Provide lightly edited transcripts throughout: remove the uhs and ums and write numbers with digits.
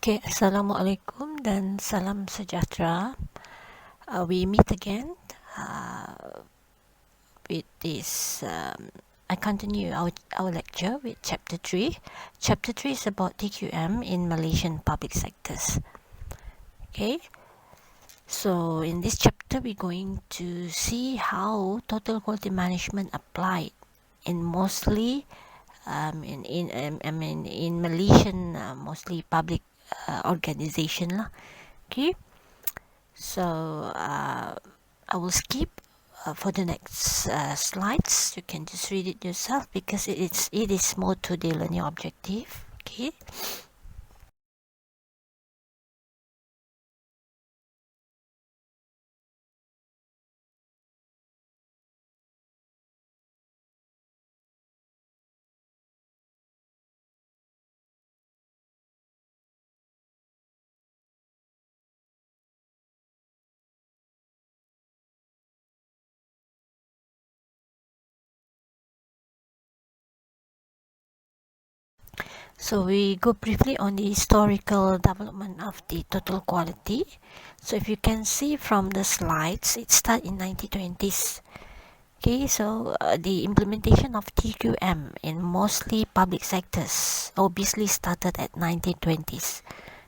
Okay, Assalamualaikum dan salam sejahtera. We meet again with this. I continue our lecture with Chapter 3. Chapter 3 is about TQM in Malaysian public sectors. Okay, so in this chapter, we're going to see how total quality management applied in mostly in Malaysian mostly public organization lah. Okay, so I will skip for the next slides. You can just read it yourself because it is more to the learning objective. Okay. So we go briefly on the historical development of the total quality. So if you can see from the slides, it started in 1920s. Okay, so the implementation of TQM in mostly public sectors obviously started at 1920s.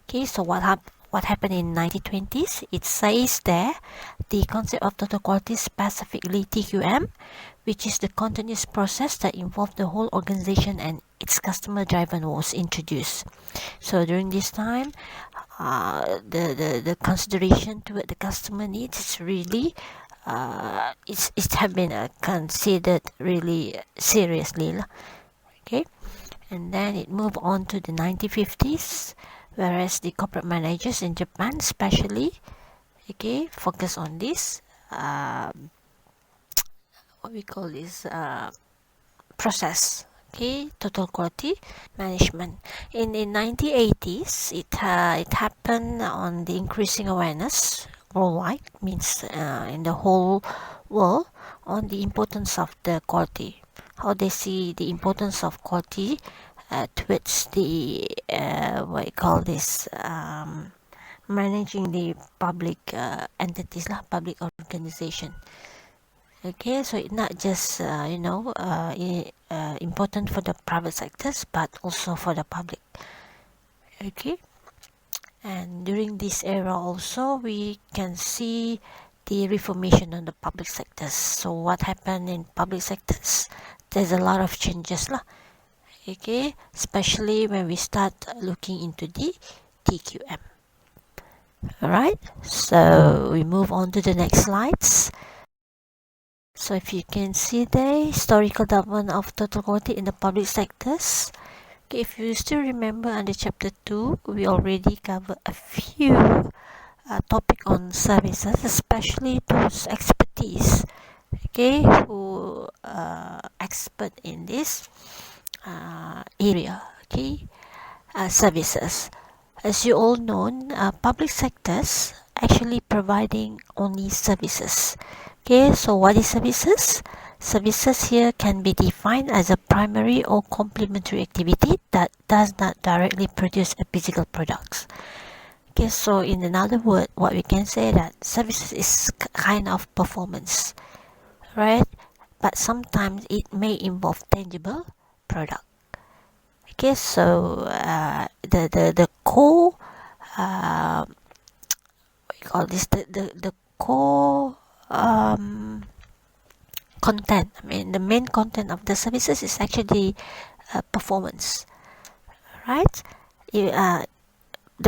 Okay, so what happened in 1920s? It says there the concept of total quality, specifically TQM, which is the continuous process that involved the whole organization and its customer driven, was introduced. So during this time, the consideration toward the customer needs is really it's have been considered really seriously. Okay, and then it moved on to the 1950s, whereas the corporate managers in Japan especially, okay, focus on this what we call this process, okay, total quality management. In the 1980s, it happened on the increasing awareness worldwide, means in the whole world, on the importance of the quality, how they see the importance of quality towards the what you call this managing the public entities lah, public organization. Okay, so it's not just important for the private sectors, but also for the public. Okay, and during this era also we can see the reformation on the public sectors. So what happened in public sectors? There's a lot of changes lah. Okay, especially when we start looking into the TQM. Alright, so we move on to the next slides. So if you can see the historical development of total quality in the public sectors. Okay, if you still remember under chapter 2, we already covered a few topic on services, especially those expertise, okay, who expert in this area, okay, services. As you all know, public sectors actually providing only services. Okay, so what is services? Services here can be defined as a primary or complementary activity that does not directly produce a physical product. Okay, so in another word, what we can say that services is kind of performance, right? But sometimes it may involve tangible product. Okay, so the core what we call this the core content. I mean, the main content of the services is actually performance, right? The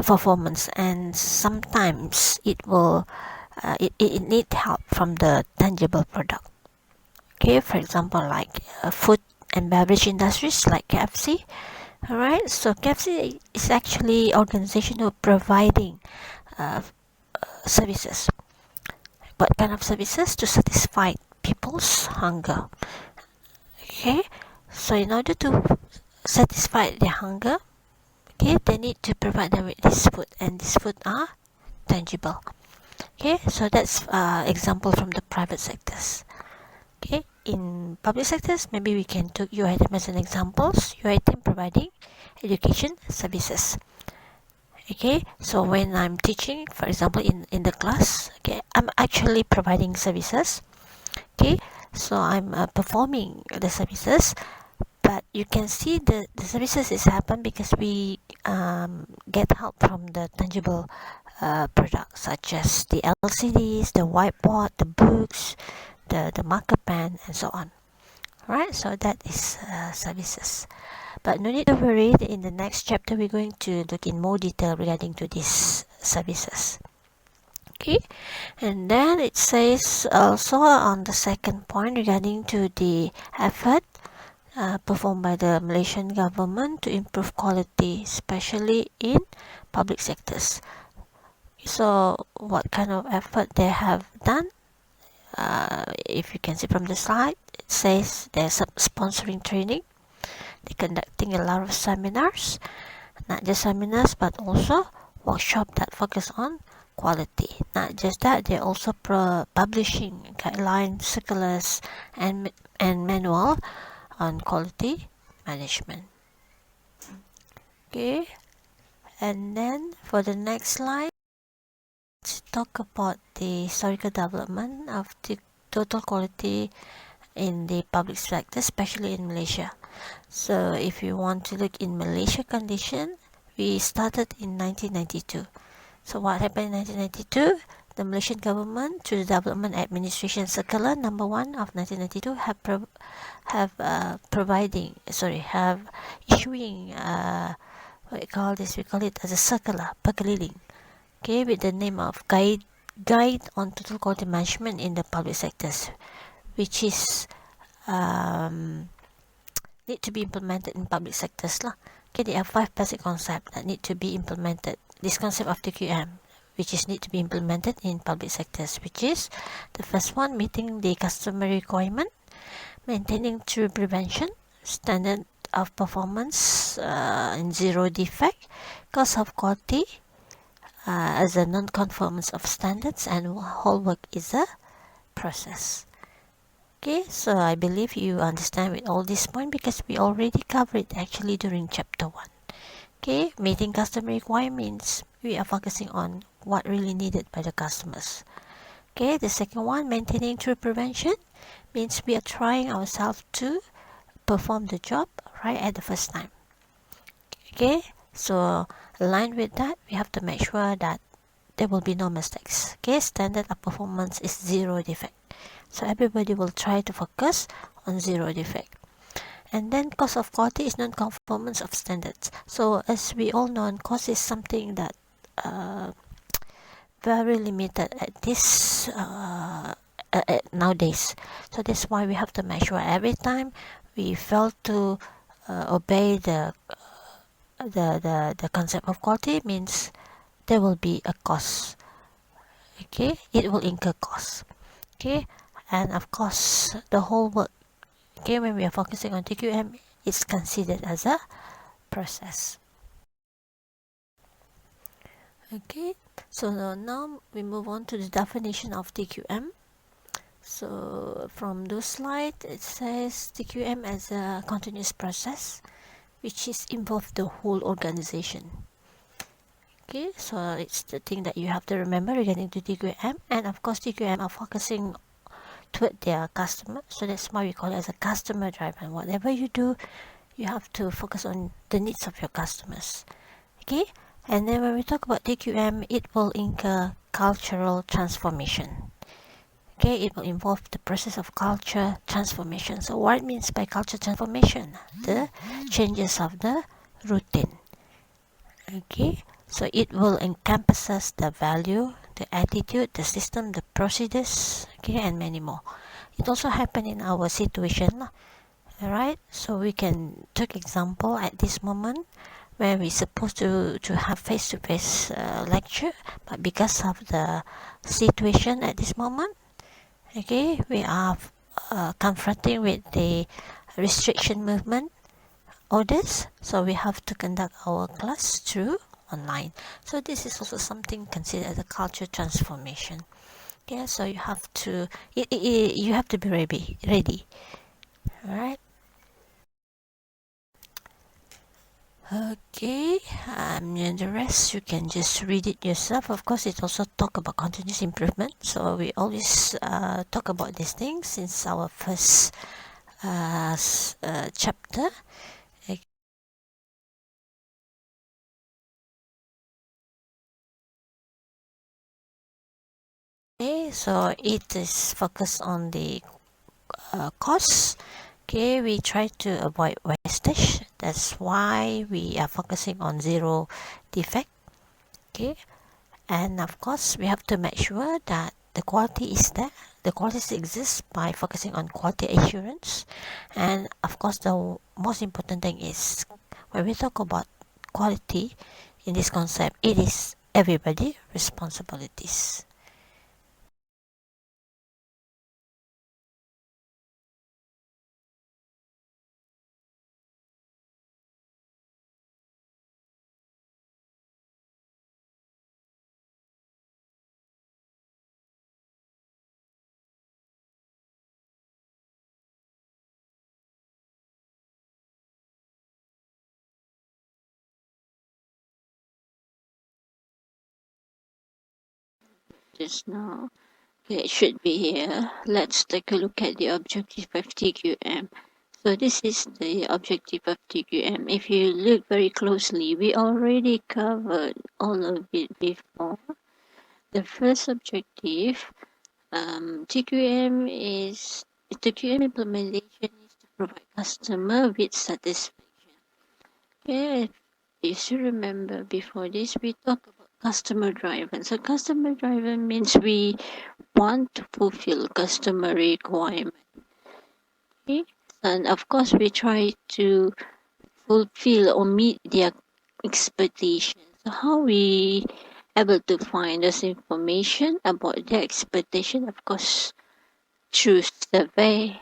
performance, and sometimes it will it need help from the tangible product. Okay, for example, like food and beverage industries like KFC. Alright, so KFC is actually organization who are providing services. What kind of services? To satisfy people's hunger. Okay, so in order to satisfy their hunger, okay, they need to provide them with this food, and this food are tangible. Okay, so that's example from the private sectors. Okay, in public sectors, maybe we can take UiTM as an example. UiTM providing education services. Okay, so when I'm teaching, for example, in the class, okay, I'm actually providing services. Okay, so I'm performing the services, but you can see the services is happen because we get help from the tangible products such as the LCDs, the whiteboard, the books, the marker pen, and so on. Right, so that is services. But no need to worry, in the next chapter we're going to look in more detail regarding to these services. Okay, and then it says also on the second point regarding to the effort performed by the Malaysian government to improve quality, especially in public sectors. So what kind of effort they have done? If you can see from the slide, it says they're sponsoring training. They're conducting a lot of seminars, not just seminars, but also workshops that focus on quality. Not just that, they're also publishing guidelines, circulars, and manual on quality management. Okay, and then for the next slide, let's talk about the historical development of the total quality in the public sector, especially in Malaysia. So if you want to look in Malaysia condition, we started in 1992. So what happened in 1992? The Malaysian government, through the Development Administration Circular Number 1 of 1992, have issuing what we call this? We call it as a circular perkeliling, okay, with the name of Guide on Total Quality Management in the Public Sectors, which is need to be implemented in public sectors lah. Okay, there are 5 basic concepts that need to be implemented. This concept of TQM, which is need to be implemented in public sectors, which is the first one, meeting the customer requirement, maintaining true prevention, standard of performance in zero defect, cost of quality as a non-conformance of standards, and whole work is a process. Okay, so I believe you understand with all this point because we already covered it actually during chapter 1. Okay, meeting customer requirements, we are focusing on what really needed by the customers. Okay, the second one, maintaining true prevention, means we are trying ourselves to perform the job right at the first time. Okay, so aligned with that, we have to make sure that there will be no mistakes. Okay, standard of performance is zero defect. So everybody will try to focus on zero defect. And then cost of quality is non-conformance of standards. So as we all know, cost is something that very limited at this nowadays. So that's why we have to make sure every time we fail to obey the concept of quality, means there will be a cost. Okay, it will incur costs. Okay, and of course the whole work, okay, when we are focusing on TQM, it's considered as a process. Okay, so now we move on to the definition of TQM. So from this slide, it says TQM as a continuous process which is involve the whole organization. Okay, so it's the thing that you have to remember regarding to TQM, and of course TQM are focusing toward their customer, so that's why we call it as a customer driven. Whatever you do, you have to focus on the needs of your customers. Okay, and then when we talk about TQM, it will incur cultural transformation. Okay, it will involve the process of culture transformation. So what it means by culture transformation? The changes of the routine. Okay, so it will encompasses the value, the attitude, the system, the procedures, okay, and many more. It also happen in our situation, alright? So we can take example at this moment when we're supposed to have face-to-face lecture, but because of the situation at this moment, okay, we are confronting with the restriction movement orders, so we have to conduct our class through online. So this is also something considered as a culture transformation. Yeah, so you have to you have to be ready. All right. Okay, and the rest you can just read it yourself. Of course, it also talk about continuous improvement. So we always talk about these things since our first chapter. Okay, so it is focused on the costs. Okay, we try to avoid wastage. That's why we are focusing on zero defect. Okay, and of course we have to make sure that the quality is there. The quality exists by focusing on quality assurance. And of course, the most important thing is when we talk about quality in this concept, it is everybody responsibilities. Just now. Okay, it should be here. Let's take a look at the objective of TQM. So this is the objective of TQM. If you look very closely, we already covered all of it before. The first objective, TQM implementation is to provide customer with satisfaction. Okay, you should remember before this we talked about customer driven. So customer driven means we want to fulfill customer requirement. Okay? And of course, we try to fulfill or meet their expectations. So how we able to find this information about their expectation? Of course, through survey.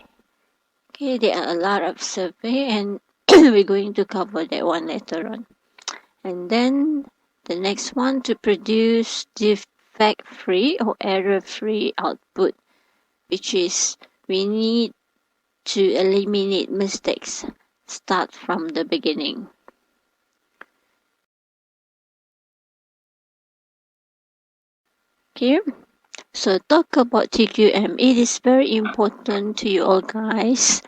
Okay, there are a lot of survey, and we're going to cover that one later on. And then the next one to produce defect-free or error-free output, which is we need to eliminate mistakes. Start from the beginning. Okay, so talk about TQM. It is very important to you all guys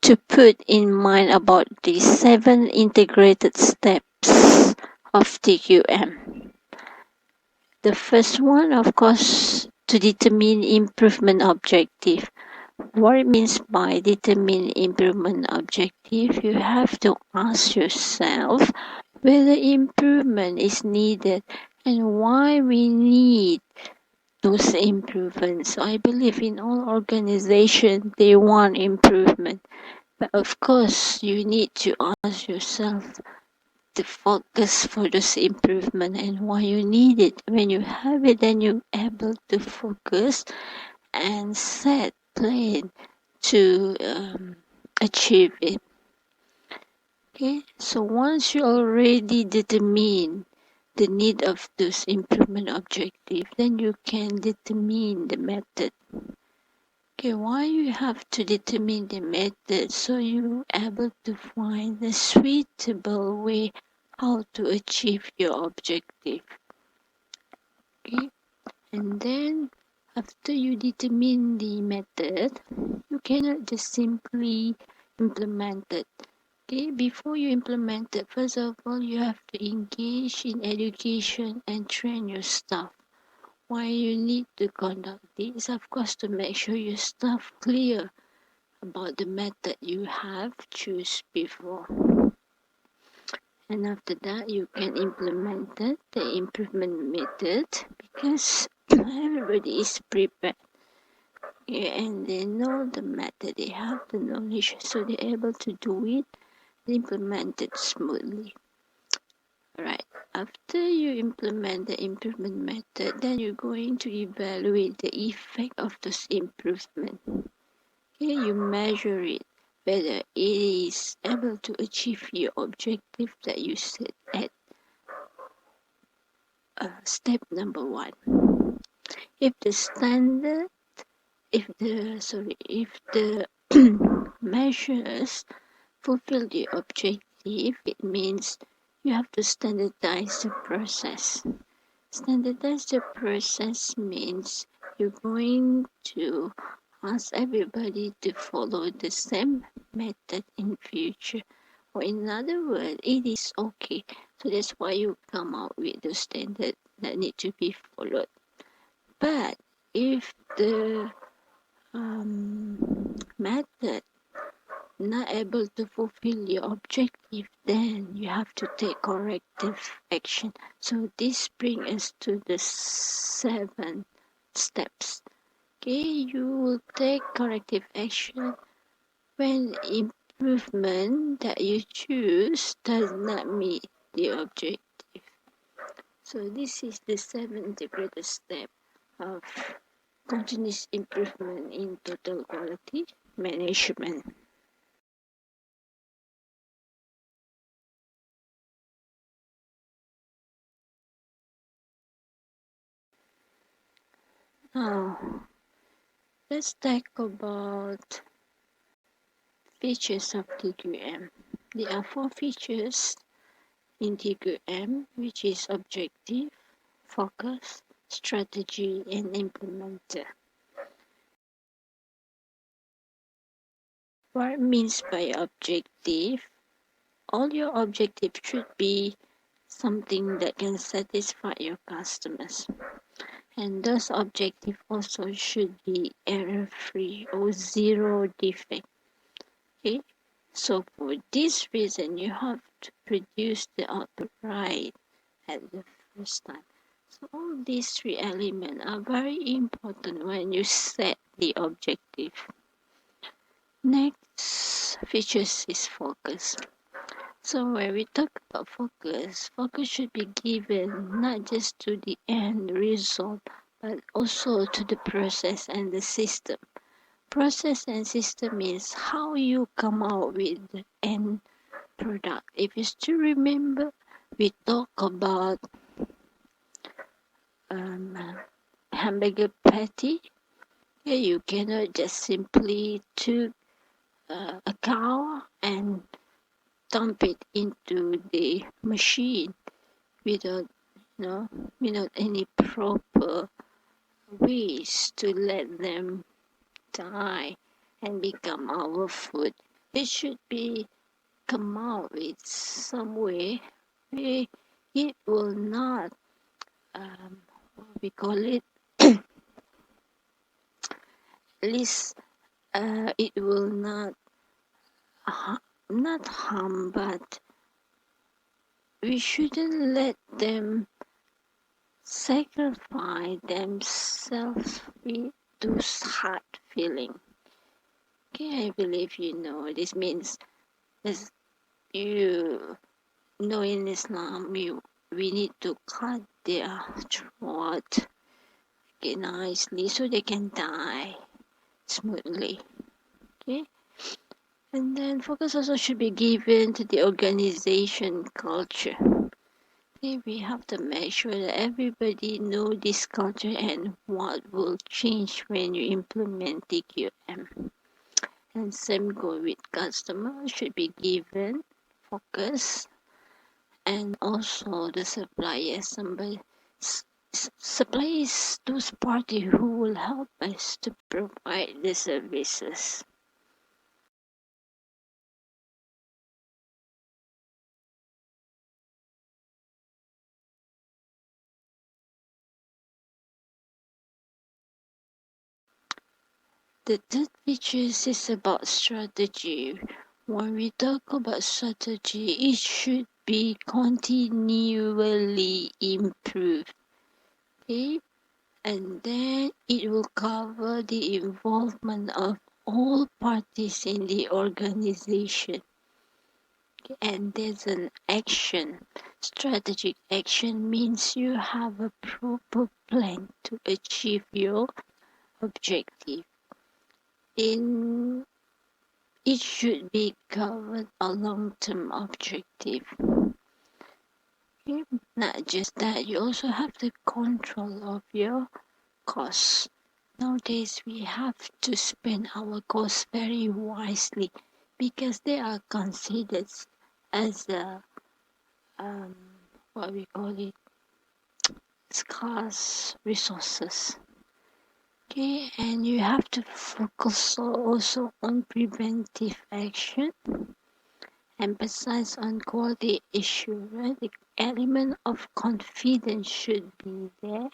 to put in mind about the 7 integrated steps of TQM. The first one, of course, to determine improvement objective. What it means by determine improvement objective, you have to ask yourself whether improvement is needed and why we need those improvements. So I believe in all organizations they want improvement. But of course you need to ask yourself the focus for this improvement and why you need it. When you have it, then you're able to focus and set plan to achieve it. Okay, so once you already determine the need of this improvement objective, then you can determine the method. Okay, why you have to determine the method so you're able to find a suitable way how to achieve your objective. Okay, and then after you determine the method, you cannot just simply implement it. Okay, before you implement it, first of all, you have to engage in education and train your staff. Why you need to conduct this, of course, to make sure your staff clear about the method you have choose before. And after that, you can implement it, the improvement method, because everybody is prepared. Yeah, and they know the method, they have the knowledge, so they're able to do it, implement it smoothly. Right. After you implement the improvement method, then you're going to evaluate the effect of this improvement. Okay, you measure it, whether it is able to achieve your objective that you set at step number 1. If the standard, if the measures fulfill the objective, it means you have to standardize the process. Standardize the process means you're going to ask everybody to follow the same method in future. Or in other words, it is okay. So that's why you come out with the standard that need to be followed. But if the method not able to fulfill your objective, then you have to take corrective action. So this brings us to the 7 steps. Okay, you will take corrective action when improvement that you choose does not meet the objective. So this is the 7 integrated step of continuous improvement in total quality management. Now, let's talk about features of TQM. There are 4 features in TQM, which is objective, focus, strategy, and implementer. What means by objective? All your objectives should be something that can satisfy your customers. And those objectives also should be error-free or zero defect. Okay? So for this reason, you have to produce the output right at the first time. So all these 3 elements are very important when you set the objective. Next features is focus. So when we talk about focus, focus should be given not just to the end result, but also to the process and the system. Process and system means how you come out with the end product. If you still remember, we talk about hamburger patty. Yeah, you cannot just simply took a cow and dump it into the machine without, without any proper ways to let them die and become our food. It should be come out with some way where it will not, what we call it, at least it will not harm, but we shouldn't let them sacrifice themselves with those hard feelings. Okay, I believe you know. This means, as you know, in Islam, we need to cut their throat, okay, nicely, so they can die smoothly. Okay, and then focus also should be given to the organization culture. Okay, we have to make sure that everybody know this culture and what will change when you implement TQM. And same go with customer should be given focus, and also the supplier. Suppliers those party who will help us to provide the services. The third feature is about strategy. When we talk about strategy, it should be continually improved. Okay? And then it will cover the involvement of all parties in the organization. And there's an action. Strategic action means you have a proper plan to achieve your objective. In it should be covered a long-term objective. Okay? Not just that, you also have the control of your costs. Nowadays, we have to spend our costs very wisely because they are considered as a um, what we call it, scarce resources. Okay, and you have to focus also on preventive action, emphasize on quality issue, right? The element of confidence should be there,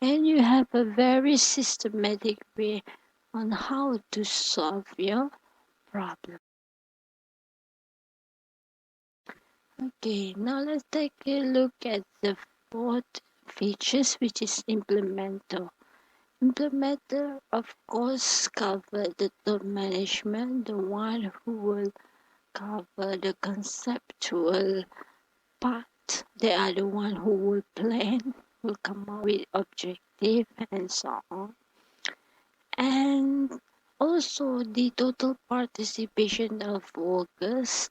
and you have a very systematic way on how to solve your problem. Okay, now let's take a look at the fourth features, which is implementer. Implementer, of course, cover the top management, the one who will cover the conceptual part. They are the one who will plan, will come up with objective and so on. And also the total participation of workers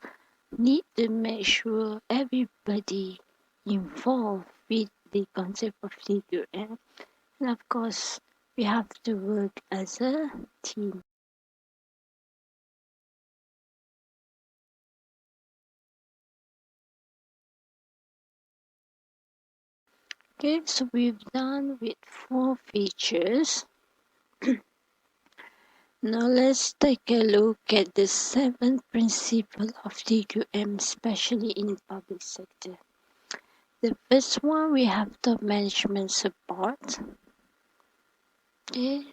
need to make sure everybody involved with the concept of TQM. And of course, we have to work as a team. Okay, so we've done with 4 features. Now let's take a look at the 7th principle of TQM, especially in public sector. The first one, we have top management support. Okay.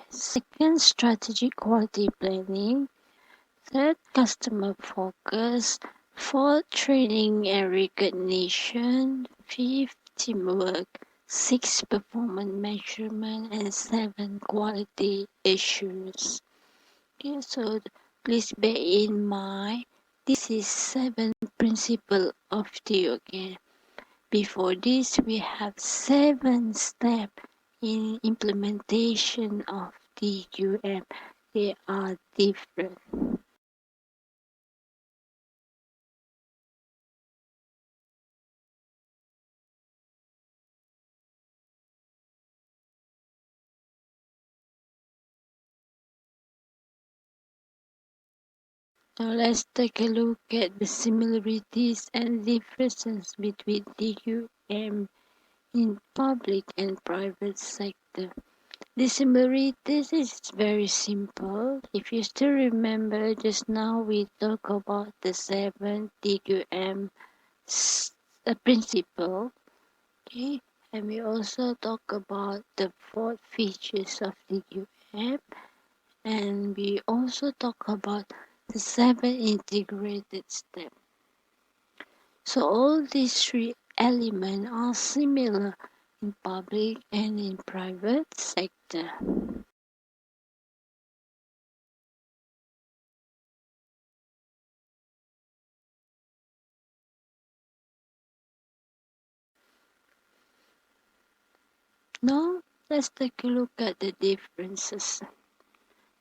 Second, strategic quality planning. Third, customer focus. Fourth, training and recognition. Fifth, teamwork. Six, performance measurement. And 7, quality assurance. Okay, so please bear in mind, this is 7 principle of TQM. Before this, we have 7 steps in implementation of TQM. They are different. Now let's take a look at the similarities and differences between TQM in public and private sector. The similarities is very simple. If you still remember, just now we talked about the 7 TQM principle, okay? And we also talk about the 4 features of TQM, and we also talk about the 7 integrated steps. So all these 3 elements are similar in public and in private sector. Now let's take a look at the differences.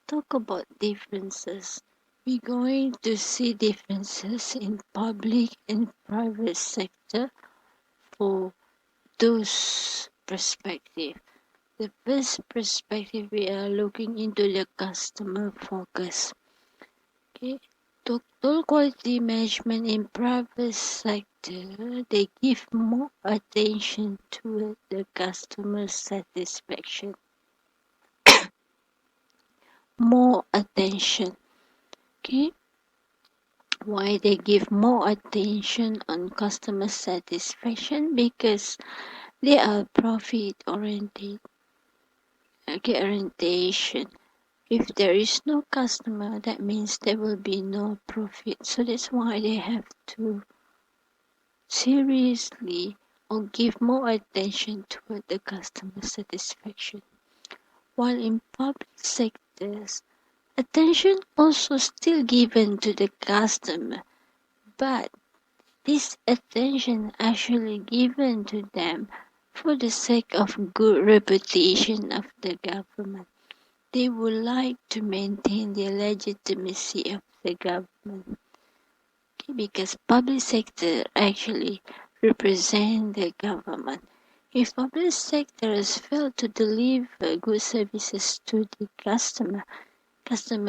Talk about differences. We're going to see differences in public and private sector for those perspectives. The first perspective, we are looking into the customer focus. Okay. Total quality management in private sector, they give more attention to the customer satisfaction. More attention. Okay. Why they give more attention on customer satisfaction? Because they are profit oriented. Okay, orientation. If there is no customer, that means there will be no profit. So that's why they have to seriously or give more attention to the customer satisfaction. While in public sectors, attention also still given to the customer, but this attention actually given to them for the sake of good reputation of the government. They would like to maintain the legitimacy of the government, because public sector actually represent the government. If public sectors fail to deliver good services to the customer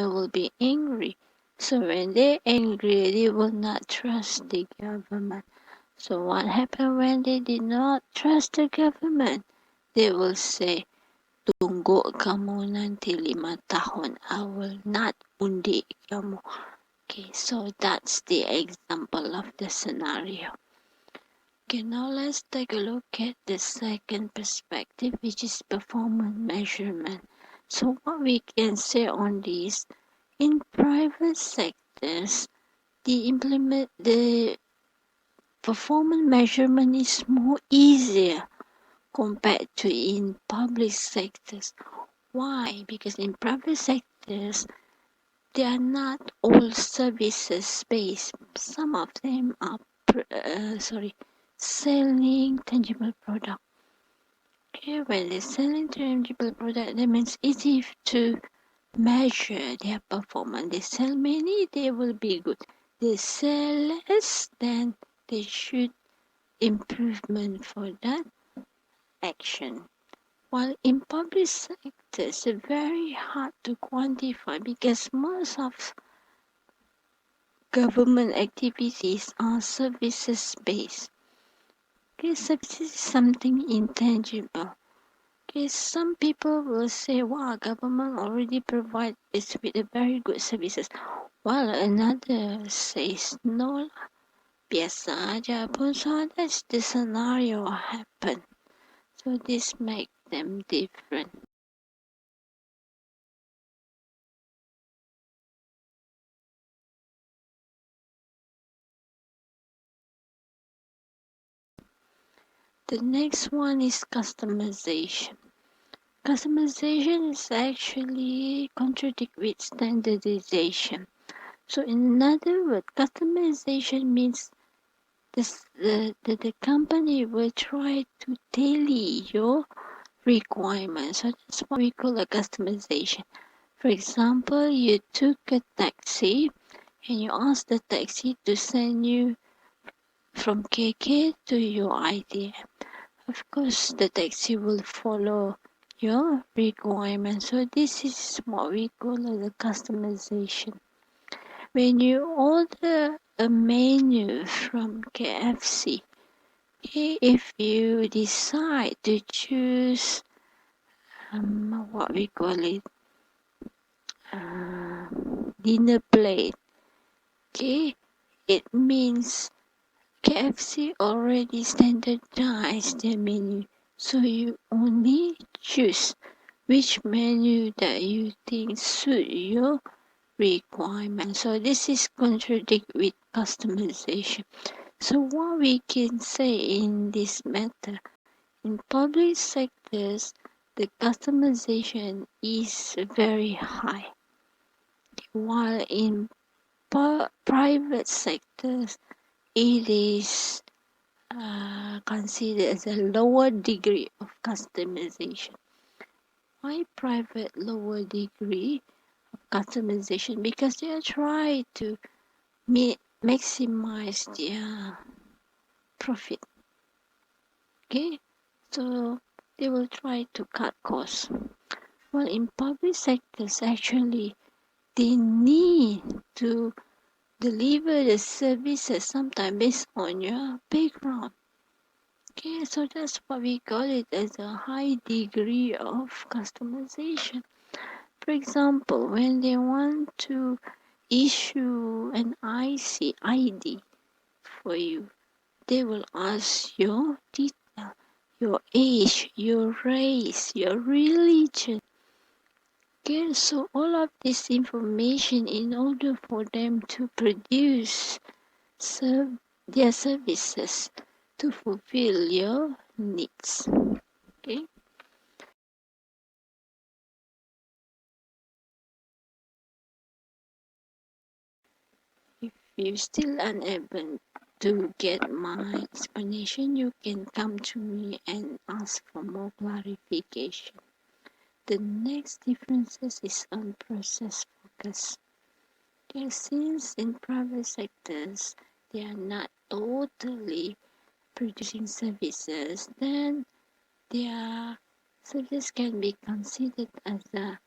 will be angry. So when they're angry, they will not trust the government. So what happened when they did not trust the government? They will say, tunggu kamu nanti 5 tahun, I will not undi kamu. Okay, so that's the example of the scenario. Okay, now let's take a look at the second perspective, which is performance measurement. So what we can say on this, in private sectors, the performance measurement is more easier compared to in public sectors. Why? Because in private sectors, they are not all services based. Some of them are selling tangible product. Okay, when they're selling tangible product, that means easy to measure their performance. They sell many, they will be good. They sell less, then they should improvement for that action. While in public sectors, it's very hard to quantify because most of government activities are services based. Okay, services is something intangible. Okay, some people will say, wow, government already provides us with a very good services. While another says, no, biasa aja pun. So that's the scenario happen. So this makes them different. The next one is customization. Customization is actually contradict with standardization. So in other words, customization means the company will try to tailor your requirements. So that's what we call a customization. For example, you took a taxi and you ask the taxi to send you from KK to your idea. Of course, the taxi will follow your requirements. So this is what we call the customization. When you order a menu from KFC, if you decide to choose what we call it, uh, dinner plate, okay, it means KFC already standardized their menu, so you only choose which menu that you think suit your requirement. So this is contradict with customization. So what we can say in this matter, in public sectors, the customization is very high, while in private sectors, it is considered as a lower degree of customization. Why private lower degree of customization? Because they are trying to maximize their profit. Okay, so they will try to cut costs. While in public sectors, actually, they need to deliver the services sometimes based on your background. Okay, so that's what we call it as a high degree of customization. For example, when they want to issue an ID for you, they will ask your detail, your age, your race, your religion. Okay, so all of this information in order for them to produce their services to fulfill your needs. Okay. If you're still unable to get my explanation, you can come to me and ask for more clarification. The next differences is on process focus. Okay, since in private sectors they are not totally producing services, then their service can be considered as a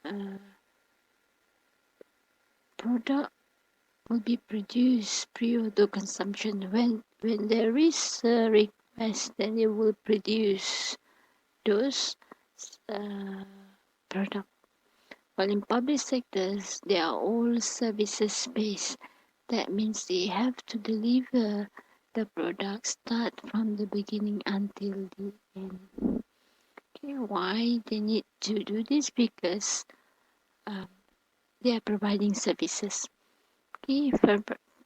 uh, product will be produced prior to consumption. When there is a request, then it will produce those products. While in public sectors, they are all services based. That means they have to deliver the product start from the beginning until the end. Okay, why they need to do this? Because they are providing services. Okay,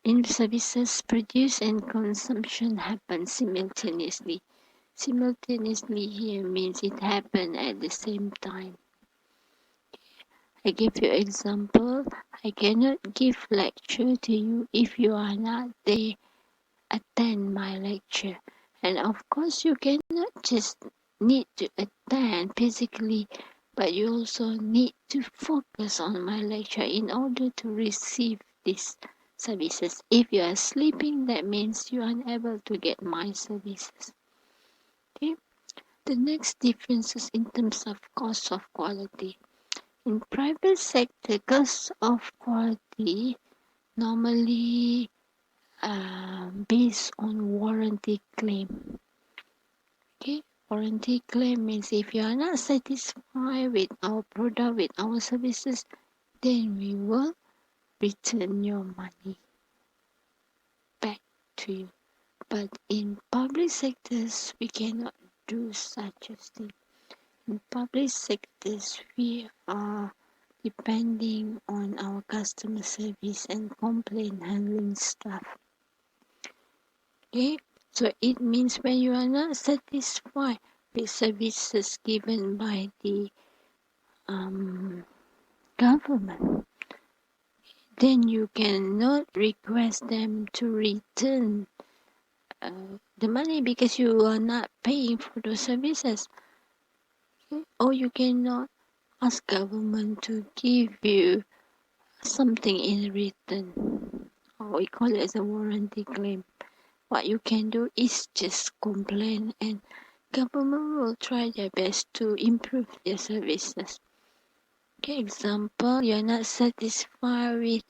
in services, produce and consumption happen simultaneously. Simultaneously here means it happened at the same time. I give you example. I cannot give lecture to you if you are not there, attend my lecture. And of course you cannot just need to attend physically, but you also need to focus on my lecture in order to receive these services. If you are sleeping, that means you are unable to get my services. Okay? The next difference is in terms of cost of quality. In private sector, cost of quality normally based on warranty claim. Okay, warranty claim means if you are not satisfied with our product, with our services, then we will return your money back to you. But in public sectors, we cannot do such a thing. In public sectors, we are depending on our customer service and complaint handling staff. Okay, so it means when you are not satisfied with services given by the government, then you cannot request them to return the money because you are not paying for those services. Okay? Or you cannot ask government to give you something in return. Or we call it as a warranty claim. What you can do is just complain and government will try their best to improve their services. Okay, example, you're not satisfied with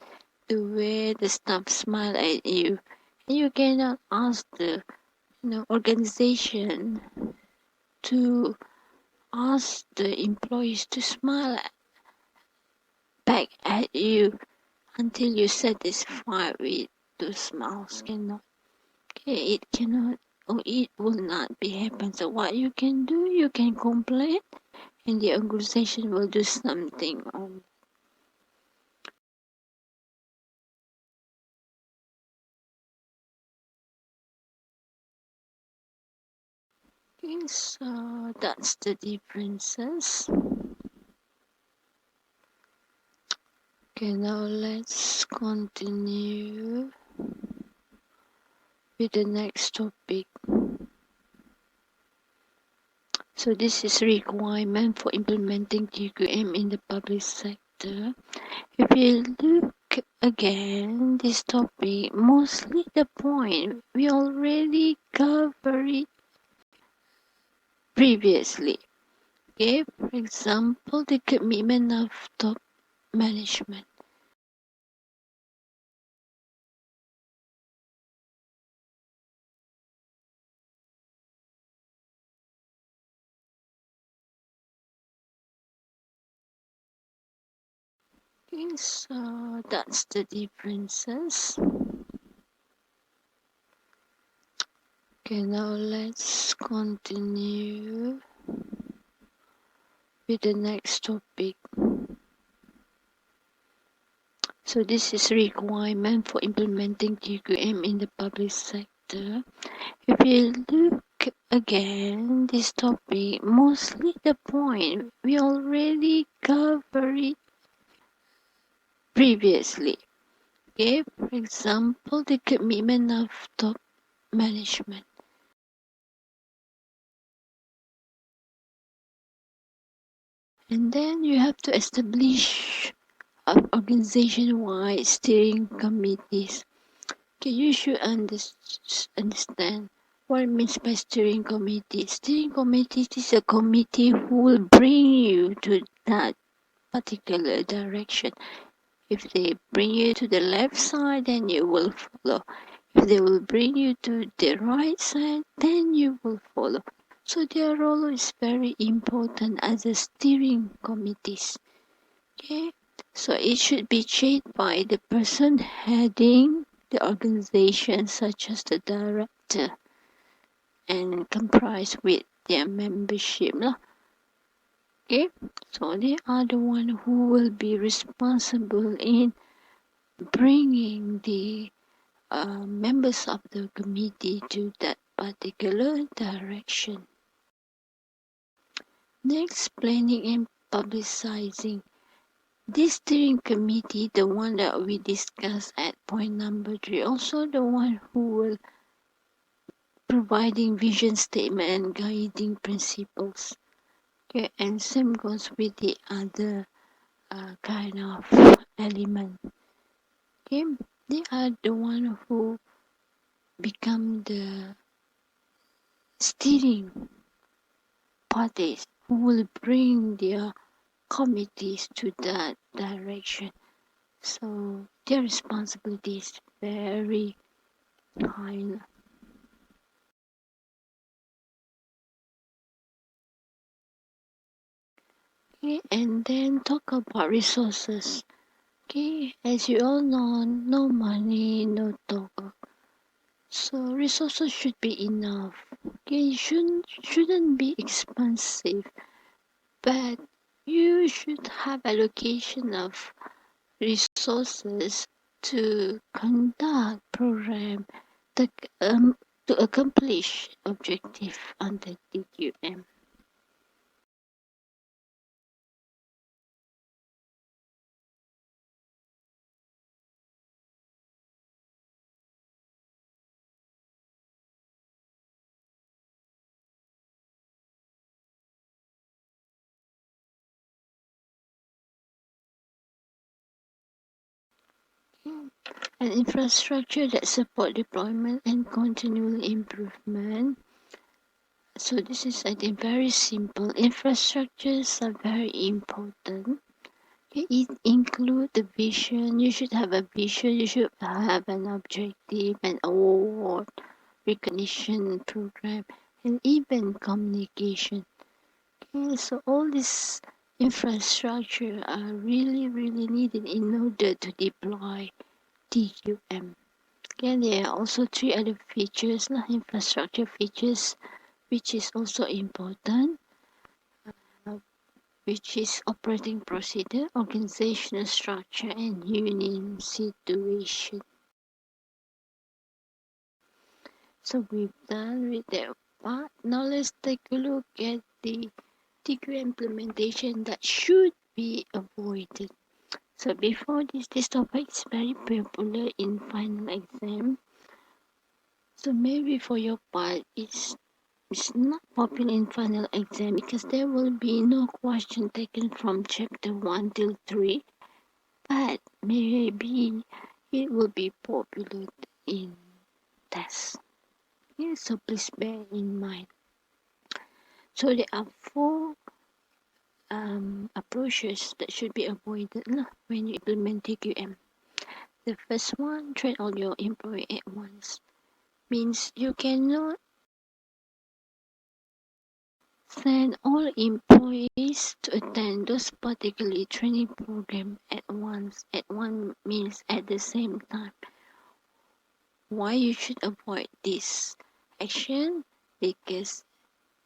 the way the staff smile at you. And you cannot ask the organization to ask the employees to smile back at you until you're satisfied with those smiles. Cannot. Okay, it cannot or it will not be happen. So what you can do, you can complain and the organization will do something on. Okay, so that's the differences. Okay, now let's continue with the next topic. So this is requirement for implementing TQM in the public sector. If you look again, this topic, mostly the point we already covered previously. Okay, for example, the commitment of top management. Okay, so that's the differences. Okay, now let's continue with the next topic. So this is requirement for implementing TQM in the public sector. If you look again, this topic, mostly the point we already covered previously. Okay, for example, the commitment of top management. And then you have to establish organization-wide steering committees. Okay, you should understand what it means by steering committee. Steering committee is a committee who will bring you to that particular direction. If they bring you to the left side, then you will follow. If they will bring you to the right side, then you will follow. So their role is very important as a steering committees. Okay, so it should be chaired by the person heading the organization, such as the director, and comprised with their membership. Okay, so they are the one who will be responsible in bringing the members of the committee to that particular direction. Next, planning and publicizing. This steering committee, the one that we discussed at point number 3, also the one who will providing vision statement and guiding principles. Okay, and same goes with the other kind of element. Okay, they are the one who become the steering parties who will bring their committees to that direction. So their responsibility is very high. Okay, and then talk about resources. Okay, as you all know, no money, no talk. So resources should be enough. Okay, shouldn't be expensive, but you should have allocation of resources to conduct program to, um, to accomplish objective under TQM. An infrastructure that support deployment and continual improvement. So this is, I think, very simple. Infrastructures are very important. It include the vision. You should have a vision. You should have an objective, an award, recognition program, and even communication. Okay, so all this infrastructure are really, really needed in order to deploy TQM. Okay, there are also 3 other features, infrastructure features, which is also important, uh, which is operating procedure, organizational structure, and union situation. So we've done with that part. Now let's take a look at the TQ implementation that should be avoided. So before this topic is very popular in final exam. So maybe for your part, it's not popular in final exam because there will be no question taken from chapter 1 till 3, but maybe it will be popular in tests. Yeah, so please bear in mind. So there are 4 approaches that should be avoided when you implement TQM. The first one, train all your employee at once. Means you cannot send all employees to attend those particular training program at once. At one means at the same time. Why you should avoid this action? Because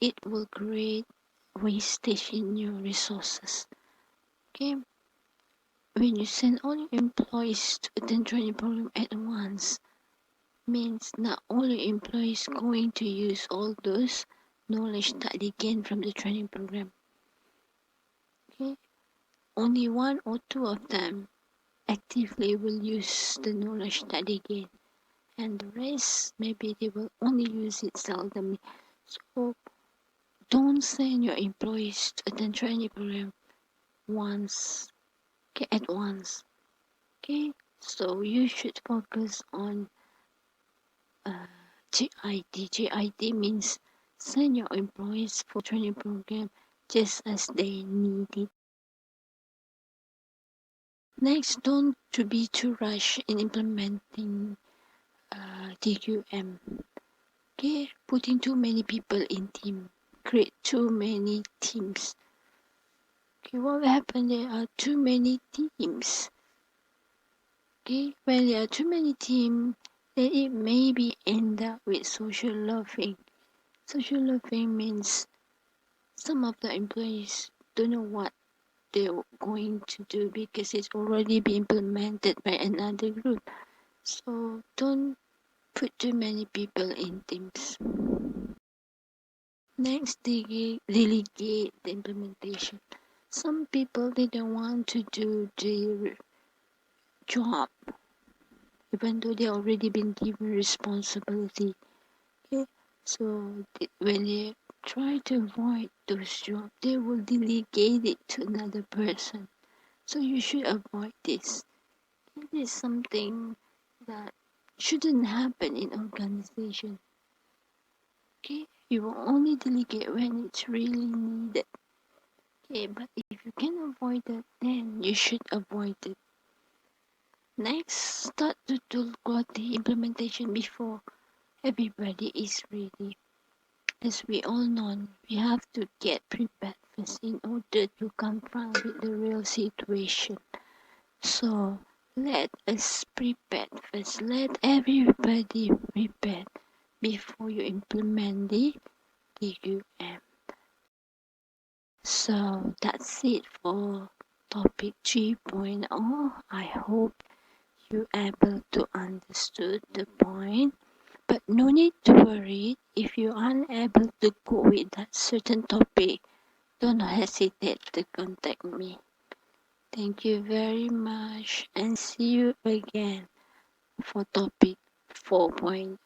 it will create wastage in your resources. Okay, when you send all your employees to attend training program at once, means not all your employees going to use all those knowledge that they gain from the training program. Okay, only 1 or 2 of them actively will use the knowledge that they gain, and the rest maybe they will only use it seldomly. So don't send your employees to attend training program once, okay, at once. Okay, so you should focus on GID. GID means send your employees for training program just as they need it. Next, don't to be too rush in implementing TQM. Okay, putting too many people in team, create too many teams. Okay, what will happen? There are too many teams. Okay, when there are too many teams, then it may be end up with social loafing. Social loafing means some of the employees don't know what they're going to do because it's already been implemented by another group. So don't put too many people in teams. Next, delegate the implementation. Some people they don't want to do the job even though they already been given responsibility. Okay? So when they try to avoid those jobs, they will delegate it to another person. So you should avoid this. It is something that shouldn't happen in organization. Okay? You will only delegate when it's really needed. Okay, but if you can avoid it, then you should avoid it. Next, start to do quality implementation before everybody is ready. As we all know, we have to get prepared first in order to confront with the real situation. So let us prepare first. Let everybody prepare before you implement the TQM. So that's it for topic 3.0. I hope you able to understood the point. But no need to worry if you're unable to go with that certain topic. Don't hesitate to contact me. Thank you very much and see you again for topic 4.0.